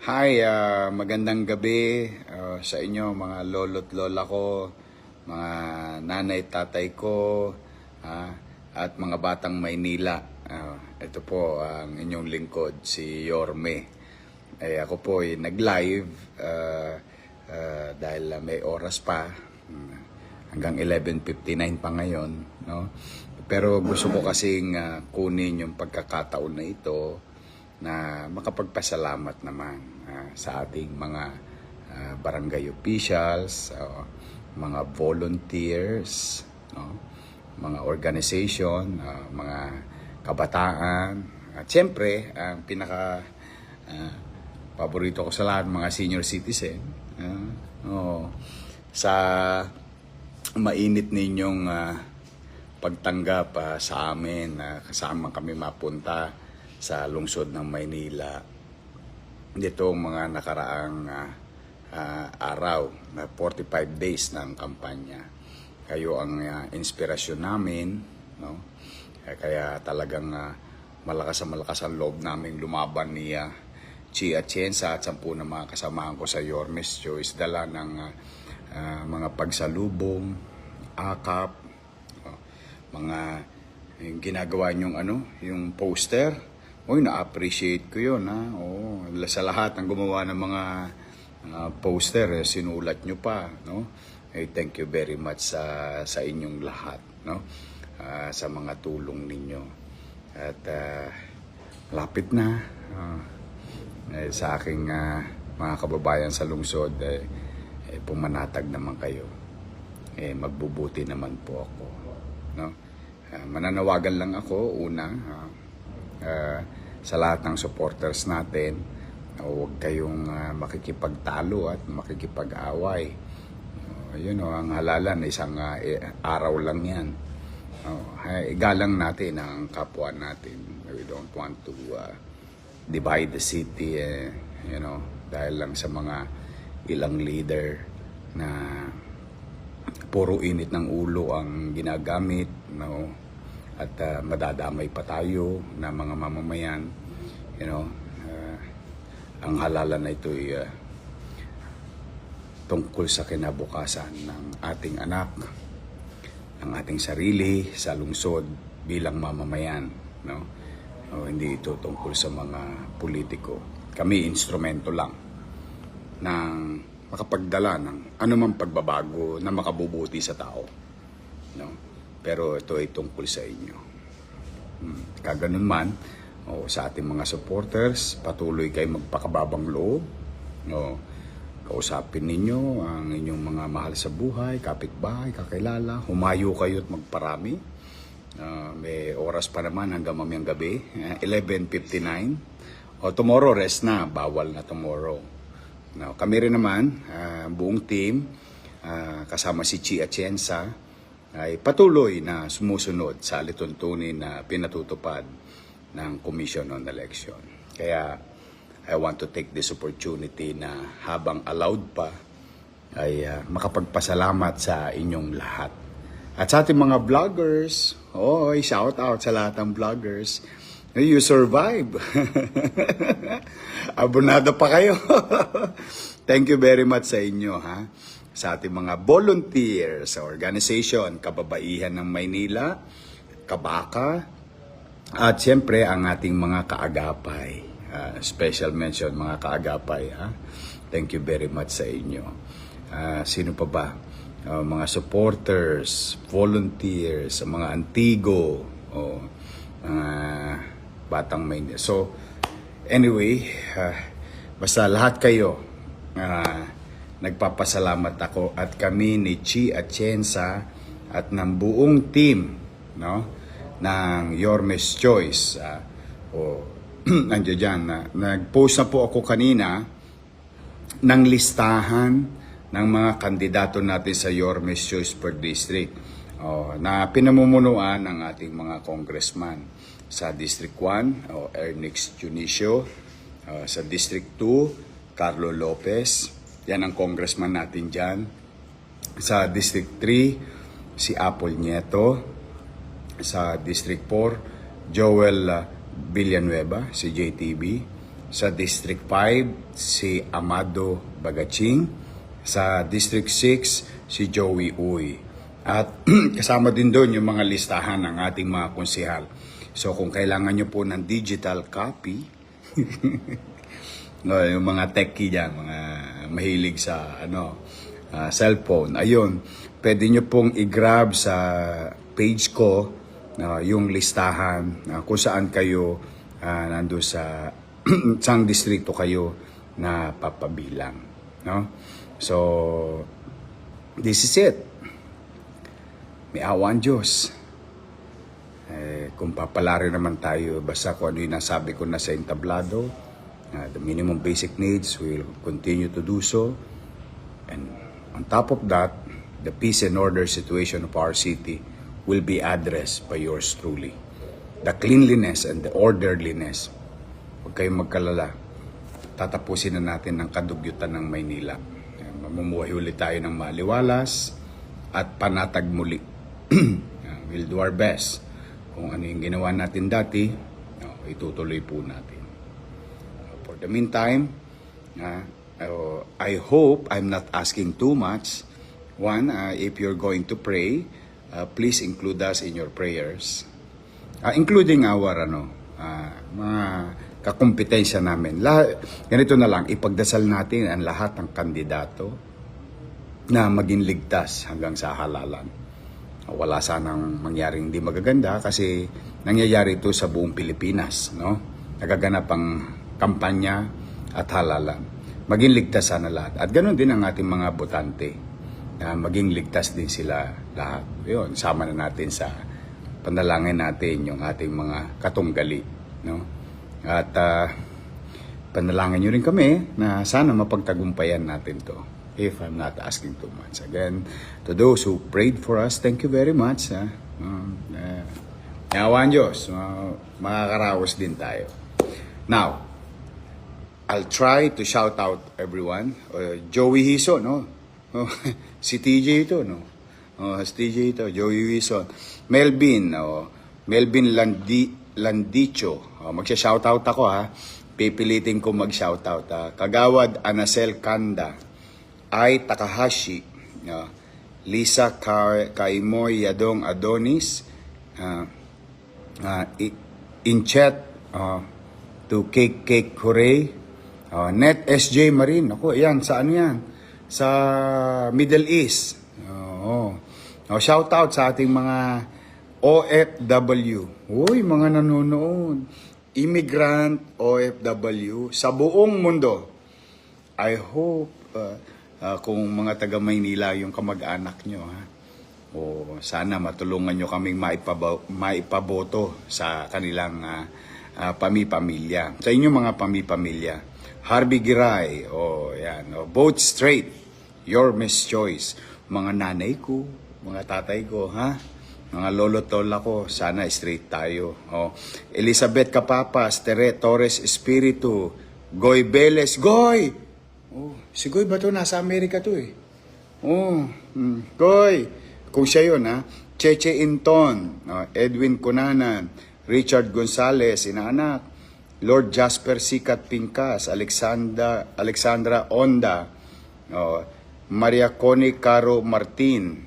Hi, magandang gabi sa inyo mga lolo't lola ko, mga nanay tatay ko, at mga batang Maynila. Ito po ang inyong lingkod, si Yorme. Ako po ay nag-live dahil may oras pa, hanggang 11:59 pa ngayon. No? Pero gusto ko kasing kunin yung pagkakataon na ito na makapagpasalamat naman sa ating mga barangay officials, mga volunteers, no? Mga organization, mga kabataan, at siyempre, ang pinaka paborito ko sa lahat, mga senior citizen, sa mainit ninyong pagtanggap sa amin, kasama kami mapunta sa lungsod ng Maynila nitong mga nakaraang araw na 45 days ng kampanya. Kayo ang inspirasyon namin, no? Kaya talagang malakas ang loob naming lumaban ni Chi Atienza at 10 na mga kasamahan ko sa Yorme's Choice, dala ng mga pagsalubong, akap, mga yung ginagawa niyong yung poster. Na-appreciate ko yun. Sa lahat ng gumawa ng mga poster, sinulat nyo pa. No? Thank you very much sa inyong lahat. No? Sa mga tulong ninyo. At lapit na. Sa aking mga kababayan sa lungsod, pumanatag naman kayo. Magbubuti naman po ako. No? Mananawagan lang ako, una, sa lahat ng supporters natin, huwag kayong makikipagtalo at makikipag-away. Ang halalan, isang araw lang yan. Igalang natin ang kapwa natin. We don't want to divide the city, dahil lang sa mga ilang leader na puro init ng ulo ang ginagamit, no? At madadamay pa tayo na mga mamamayan. Ang halalan na ito ay tungkol sa kinabukasan ng ating anak, ng ating sarili sa lungsod bilang mamamayan, no? Hindi ito tungkol sa mga politiko. Kami instrumento lang ng makapagdala ng anumang pagbabago na makabubuti sa tao, no? Pero ito ay tungkol sa inyo. Kaganon man, sa ating mga supporters, patuloy kayo magpakababang loob. Kausapin ninyo ang inyong mga mahal sa buhay, kapitbahay, kakilala. Humayo kayo at magparami. May oras pa naman hanggang mamayang gabi, 11:59. Tomorrow rest na, bawal na tomorrow. Kami rin naman, buong team, kasama si Chi Atienza, ay patuloy na sumusunod sa alituntunin na pinatutupad ng Commission on Election. Kaya I want to take this opportunity na habang allowed pa ay makapagpasalamat sa inyong lahat. At sa ating mga vloggers, shout out sa lahat ng vloggers. You survive. Abonado pa kayo. Thank you very much sa inyo, ha? Sa ating mga volunteers sa organization, Kababaihan ng Maynila, Kabaka, at siyempre ang ating mga kaagapay. Special mention mga kaagapay, ha? Thank you very much sa inyo. Sino pa ba? Mga supporters, volunteers, mga antigo, batang Maynila. So, anyway, basta lahat kayo, nagpapasalamat ako at kami ni Chi Atienza at ng buong team, no, ng Yorme's Choice. Nandiyan dyan. Nag-post na po ako kanina ng listahan ng mga kandidato natin sa Yorme's Choice per district, na pinamumunuan ng ating mga congressman. Sa District 1, Ernix Junicio. Sa District 2, Carlo Lopez. Yan ang congressman natin dyan. Sa District 3, si Apple Nieto. Sa District 4, Joel Villanueva, si JTB. Sa District 5, si Amado Bagaching. Sa District 6, si Joey Uy. At kasama din doon yung mga listahan ng ating mga konsehal. So kung kailangan nyo po ng digital copy, no, yung mga techie dyan, mga mahilig sa cellphone, ayun, pwede nyo pong i-grab sa page ko yung listahan kung saan kayo nando sa saang distrito kayo na papabilang. No? So, this is it. May awa ang Diyos. Kung papalari naman tayo, basta kung ano yung nasabi ko na sa entablado, the minimum basic needs will continue to do so. And on top of that, the peace and order situation of our city will be addressed by yours truly. The cleanliness and the orderliness, huwag kayong magkalala, tatapusin na natin ang kadugyutan ng Maynila. Mamumuhay ulit tayo ng maliwalas at panatag muli. We'll do our best. Kung ano yung ginawa natin dati, itutuloy po natin. For the meantime, I hope I'm not asking too much. One, if you're going to pray, please include us in your prayers. Including our mga kakumpetensya namin. Ganito na lang, ipagdasal natin ang lahat ng kandidato na maging ligtas hanggang sa halalan. Wala sanang mangyaring hindi magaganda kasi nangyayari ito sa buong Pilipinas, no? Nagaganap ang kampanya at halalan. Maging ligtas sana lahat. At ganoon din ang ating mga botante. Maging ligtas din sila lahat. Yun, sama na natin sa panalangin natin yung ating mga katunggali, no? At panalangin nyo rin kami na sana mapagtagumpayan natin to. If I'm not asking too much. Again, to those who prayed for us, thank you very much. Yawan Diyos, makakaraos din tayo. Now, I'll try to shout out everyone. Joey Hison, no? Si TJ ito, no? Si TJ ito, Joey Hison. Melvin, Melvin Landicho. Magsha-shoutout ako, ha? Pipilitin ko mag-shoutout. Kagawad Anacel Kanda. Ai Takahashi, Lisa Kaimoy Yadong Adonis, Inchet to Cake Hooray, Net SJ Marin. Ako, yan, saan yan? Sa Middle East. Shout out sa ating mga OFW. Uy, mga nanonood. Immigrant OFW sa buong mundo. I hope kung mga taga Maynila yung kamag-anak nyo, ha? O sana matulungan nyo kaming maipaboto sa kanilang pamipamilya. Sa inyong mga pamipamilya. Harvey Giray, yan. Vote straight. Your Miss Choice. Mga nanay ko, mga tatay ko, ha? Mga lolo-tola ko, sana straight tayo. Elizabeth Capapas, Tere Torres Espiritu, Goy Beles, Goy! Si Goy ba to? Nasa Amerika to eh. Goy. Kung siya yun, ha? Cheche Inton, Edwin Cunanan, Richard Gonzalez, inaanak, Lord Jasper Sikat Pincas, Alexandra Onda, Maria Connie Caro Martin,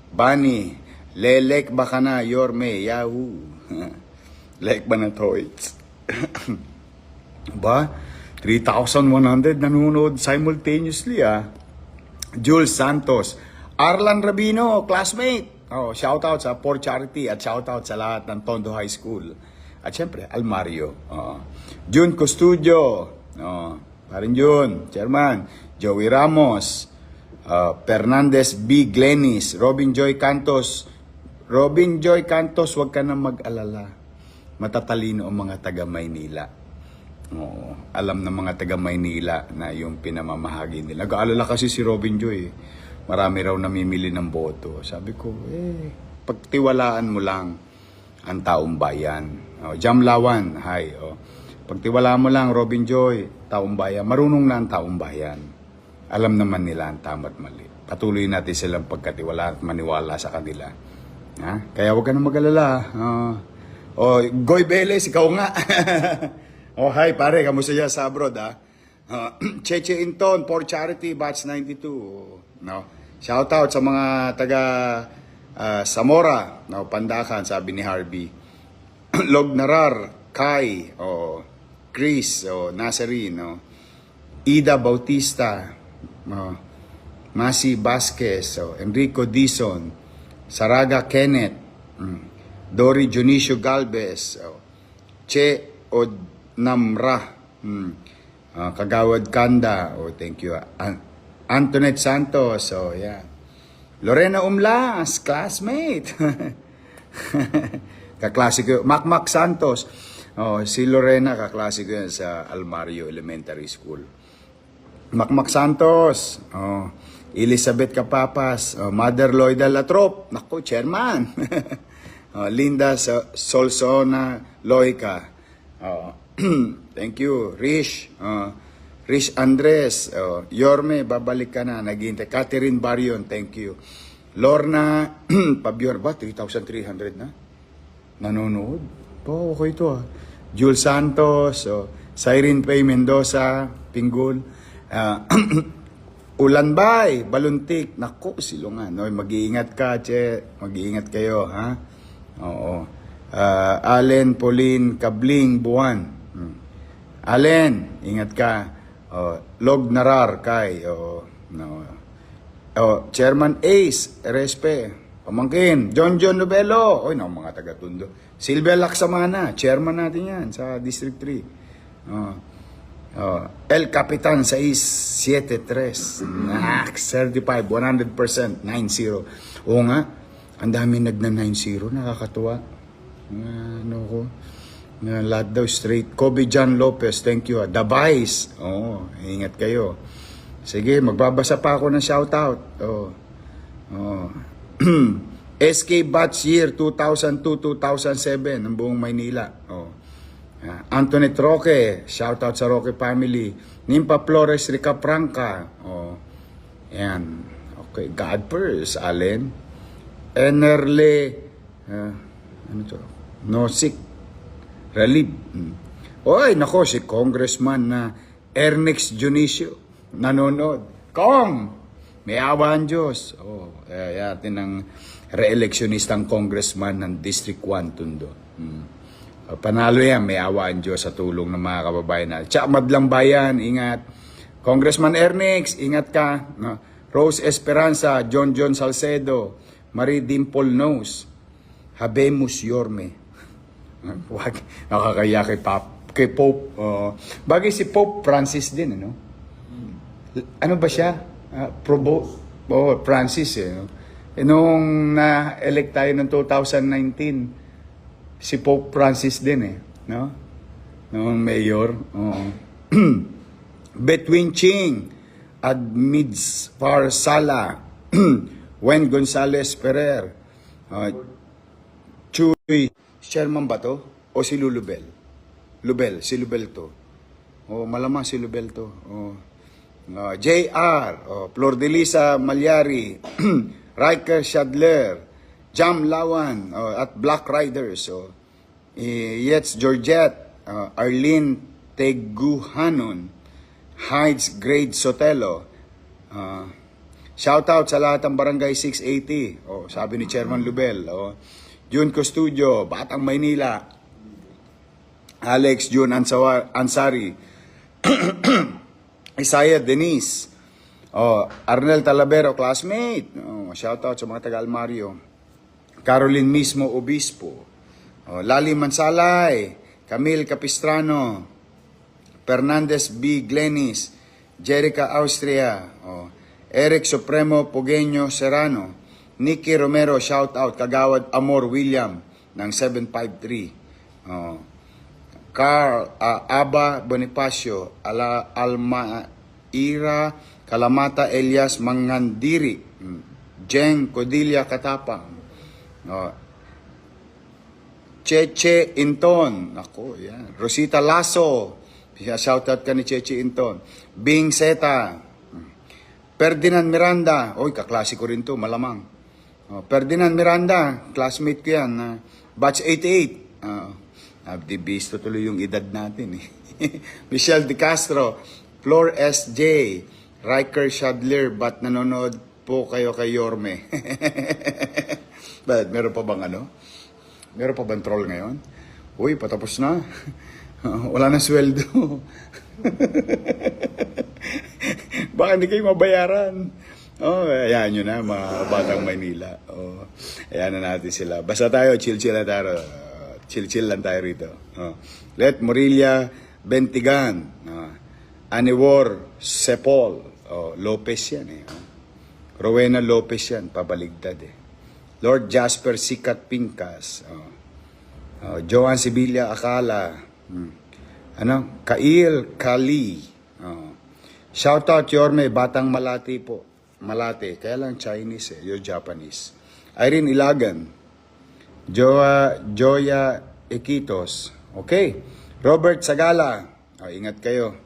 Bani, Lelek Bakana, Yorme, Yahoo. Lelek Banatoids. Ba? 3,100 nanonood simultaneously, Jules Santos, Arlan Rabino, classmate. Shoutout sa Port Charity at shoutout sa lahat ng Tondo High School. At syempre, Almario. June Custudio, parin June, Chairman, Joey Ramos, Fernandez B. Glenis, Robin Joy Cantos. Robin Joy Cantos, huwag ka na mag-alala. Matatalino ang mga taga Maynila. Alam ng mga taga Maynila na yung pinamamahagi nila. Nag-aalala kasi si Robin Joy. Marami raw namimili ng boto. Sabi ko, pagtiwalaan mo lang ang taong bayan. Jamlawan, hi. Pagtiwalaan mo lang, Robin Joy, taong bayan. Marunong na ang taong bayan. Alam naman nila ang tama at mali. Patuloy natin silang pagkatiwala at maniwala sa kanila. Kaya huwag ka na mag-alala. Goy Beles, ikaw nga. Oh, hi pare, kamusta dyan sa abroad ha? Cheche Inton for Charity Batch 92. No. Shout out sa mga taga Zamora, no, Pandakan, sabi ni Harvey. Lognarar, Kai, Chris, Nazarene, no. Ida Bautista, Masi Vasquez, Enrico Dizon, Saraga Kenneth, Dory Junicio Galvez, Che Odnamra, Kagawad Kanda, thank you. Antoinette Santos, yeah. Lorena Umlas, classmate. Kaklasiko. Macmac Santos. Si Lorena, kaklasiko yan sa Almario Elementary School. Macmac Santos. Elizabeth Capapas. Mother Loida Latrop. Naku, chairman. Linda Solsona Loica. Thank you. Rich Andres, Yorme, babalik ka na, naghihintay. Catherine Barion, thank you. Lorna Pabior, ba? 3,300 na? Nanonood? Okay to ah. Jules Santos, Cyrene Pay Mendoza, Pinggul. Ulanbay, Baluntik, naku, silungan. No? Mag-iingat ka, che. Mag-iingat kayo, ha? Oo. Allen, Pauline, Kabling, Buwan. Allen, ingat ka. Log Narar Kai, Chairman Ace Respe, pamangkin John Nobelo, mga taga-Tondo. Silvia Laksamana, chairman natin yan sa District 3. El Capitan 673, certified 100%, 90. Oo nga, ang dami nagna-90, nakakatuwa. Ano ko? Lahat daw straight. Kobe John Lopez, thank you. The Vice. Ingat kayo. Sige, magbabasa pa ako ng shoutout. SK Batch Year 2002-2007 ng buong Maynila. Antoinette Roque, shoutout sa Roque family. Nimpa Flores Rica Franca. Yan. Okay, God first, Allen. Enerle, ano to? Nosik. Relib. Oy, nako, si Congressman na Ernex Junicio nanonood. Kong! May awa ang Diyos. Yatin ang re-electionistang congressman ng District 1, Tondo. Panalo yan, may awa ang Diyos sa tulong ng mga kababayan na. Tsa, Madlang Bayan, ingat. Congressman Ernex, ingat ka. Rose Esperanza, John Salcedo, Marie Dimple Nose, Habemus Yorme. Wag, nakakaya kay Pope. Bagay si Pope Francis din, ano? Ano ba siya? Francis, no? Nung na-elect tayo ng 2019, si Pope Francis din, no? Noong mayor. Between Ching, Admids Farsala, Wen Gonzales Ferrer, Chuy, chairman ba to? O si Lulubel? Si Lubel to. Malamang si Lubel to. JR, Flor de Lisa Malyari, Riker Shadler, Jam Lawan, at Black Riders. Yets Georgette, Arlene Teguhanon, Hides Grade Sotelo. Shout out sa lahat ng Barangay 680. Sabi ni Chairman Lubel. June Custudio, Batang Maynila, Alex June Ansari, Isaiah Denise, Arnel Talavero, classmate, shout out sa mga taga-Almario, Caroline Mismo Obispo, Lali Mansalay, Camille Capistrano, Fernandez B. Glenis, Jerica Austria, Eric Supremo Pogueño Serrano, Nicky Romero, shout out. Kagawad Amor William ng 753. Carl Aba Bonifacio, Alma Ira Kalamata Elias Mangandiri, Jeng Codilla Katapang, Cheche Inton, ako, yan. Rosita Lasso, shout out ka ni Cheche Inton. Bing Seta, Ferdinand Miranda, kaklasiko rin to, malamang. Ferdinand Miranda, classmate ko yan, batch 88. Abdibisto tuloy yung edad natin. Michelle De Castro, Flor SJ, Riker Shadler, ba't nanonood po kayo kay Yorme? Bakit? Meron pa bang ano? Meron pa bang troll ngayon? Uy, patapos na. Wala na sweldo. Baka hindi kayo mabayaran. Oh, ayan nyo na, mga batang Maynila. Oh, ayan na natin sila. Basta tayo, chill-chill lang tayo. Chill-chill lang tayo rito. Oh. Let Morilla Bentigan. Anewor Sepol. Oh, Lopez yan eh. Oh. Rowena Lopez yan, pabaligtad eh. Lord Jasper Sikat Pincas. Oh. Joan Sibilia Akala. Kail Kali. Oh. Shout out Yorme, Batang Malati po. Malate, kaya lang Chinese eh, you're Japanese. Irene Ilagan, Joya Iquitos, okay. Robert Sagala, ingat kayo.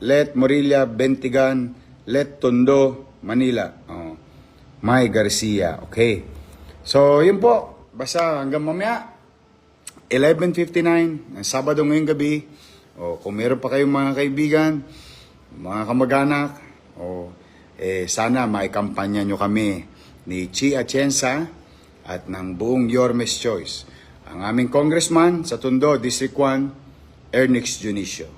Let Morilla Bentigan, Let Tondo, Manila. May Garcia, okay. So, yun po, basta hanggang mamaya, 11:59, Sabado ngayong gabi. Kung meron pa kayong mga kaibigan, mga kamag-anak, sana maikampanya nyo kami ni Chi Atienza at ng buong Yormes Choice. Ang aming congressman sa Tondo, District 1, Ernix Junicio.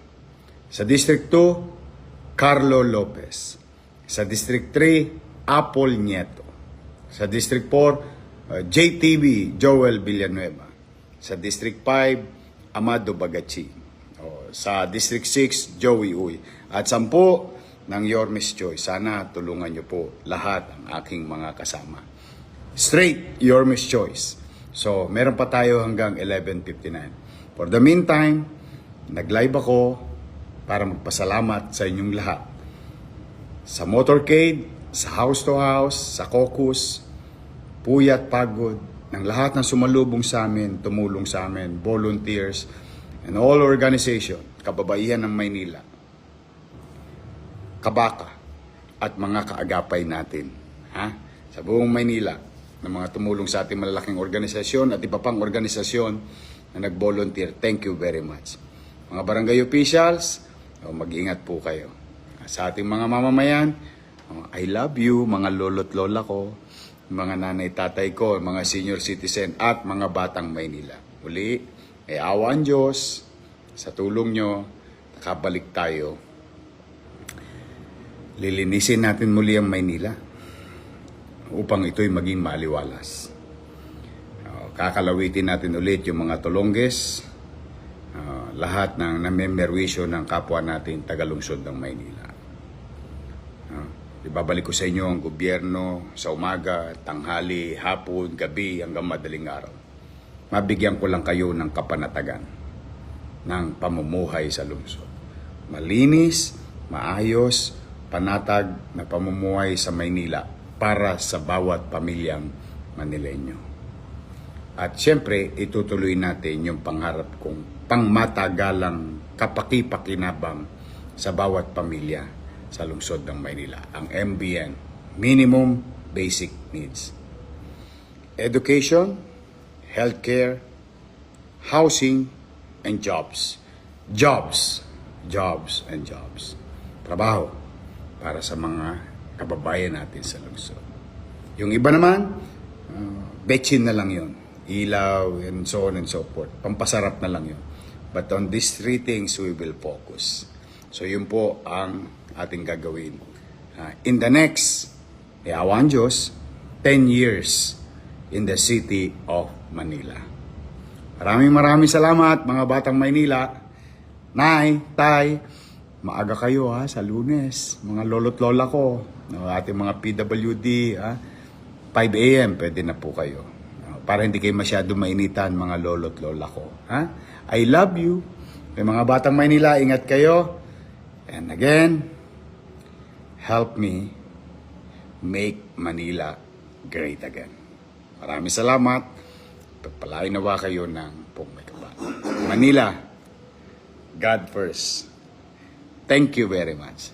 Sa District 2, Carlo Lopez. Sa District 3, Apple Nieto. Sa District 4, JTV, Joel Villanueva. Sa District 5, Amado Bagachi. Sa District 6, Joey Uy. At 10 ng Yormes Choice. Sana tulungan nyo po lahat ang aking mga kasama. Straight Yormes Choice. So, meron pa tayo hanggang 11:59. For the meantime, nag-live ako para magpasalamat sa inyong lahat. Sa motorcade, sa house to house, sa caucus, puyat pagod, ng lahat ng sumalubong sa amin, tumulong sa amin, volunteers, and all organization, kababaihan ng Maynila, Kabaka, at mga kaagapay natin. Sa buong Maynila, ng mga tumulong sa ating malalaking organisasyon at iba pang organisasyon na nag-volunteer. Thank you very much. Mga barangay officials, mag-ingat po kayo. Sa ating mga mamamayan, I love you, mga lolo't lola ko, mga nanay tatay ko, mga senior citizen, at mga batang Maynila. Muli, may awa ang Diyos, sa tulong nyo, nakabalik tayo. Lilinisin natin muli ang Maynila upang ito'y maging maliwalas. Kakalawitin natin ulit yung mga Tolonges, lahat ng namemerwisyo ng kapwa natin tagalungsod ng Maynila. Ibabalik ko sa inyo ang gobyerno sa umaga, tanghali, hapon, gabi, hanggang madaling araw. Mabigyan ko lang kayo ng kapanatagan ng pamumuhay sa lungsod. Malinis, maayos, panatag na pamumuhay sa Maynila para sa bawat pamilyang Manileño. At siyempre, itutuloy natin yung pangarap kong pangmatagalang kapaki-pakinabang sa bawat pamilya sa lungsod ng Maynila. Ang MBN, Minimum Basic Needs. Education, healthcare, housing, and jobs. Jobs, jobs, and jobs. Trabaho para sa mga kababayan natin sa lungsod. Yung iba naman, betchin na lang yon, ilaw, and so on and so forth. Pampasarap na lang yon. But on these three things, we will focus. So yun po ang ating gagawin. In the next, awan Diyos, 10 years in the city of Manila. Maraming salamat mga batang Maynila. Nay, tay, maaga kayo sa Lunes. Mga lolo't lola ko, ating mga PWD, 5 a.m. pwede na po kayo. Para hindi kayo masyado mainitan mga lolo't lola ko. I love you. May mga batang Maynila, ingat kayo. And again, help me make Manila great again. Maraming salamat. Pagpalain nawa kayo ng pagmekaba. Manila, God first. Thank you very much.